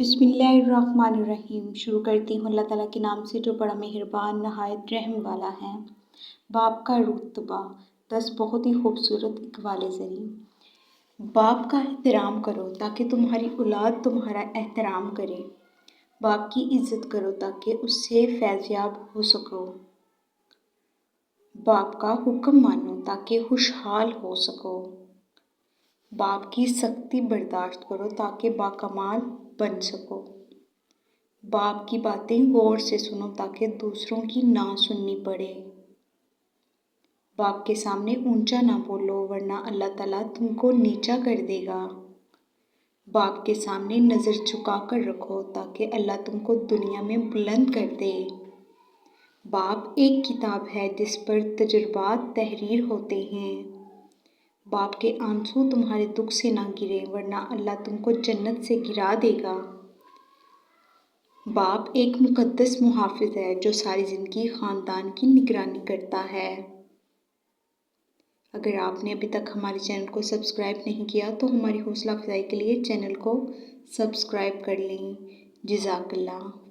بسم اللہ الرحمن الرحیم۔ شروع کرتی ہوں اللہ تعالیٰ کے نام سے جو بڑا مہربان نہایت رحم والا ہے۔ باپ کا رتبہ 10 بہت ہی خوبصورت اقوال زریں۔ باپ کا احترام کرو تاکہ تمہاری اولاد تمہارا احترام کرے۔ باپ کی عزت کرو تاکہ اس سے فیض یاب ہو سکو۔ باپ کا حکم مانو تاکہ خوشحال ہو سکو۔ باپ کی سختی برداشت کرو تاکہ باکمال بن سکو۔ باپ کی باتیں غور سے سنو تاکہ دوسروں کی نہ سننی پڑے۔ باپ کے سامنے اونچا نہ بولو ورنہ اللہ تعالیٰ تم کو نیچا کر دے گا۔ باپ کے سامنے نظر جھکا کر رکھو تاکہ اللہ تم کو دنیا میں بلند کر دے۔ باپ ایک کتاب ہے جس پر تجربات تحریر ہوتے ہیں۔ باپ کے آنسو تمہارے دکھ سے نہ گریں ورنہ اللہ تم کو جنت سے گرا دے گا۔ باپ ایک مقدس محافظ ہے جو ساری زندگی خاندان کی نگرانی کرتا ہے۔ اگر آپ نے ابھی تک ہمارے چینل کو سبسکرائب نہیں کیا تو ہماری حوصلہ افزائی کے لیے چینل کو سبسکرائب کر لیں۔ جزاک اللہ۔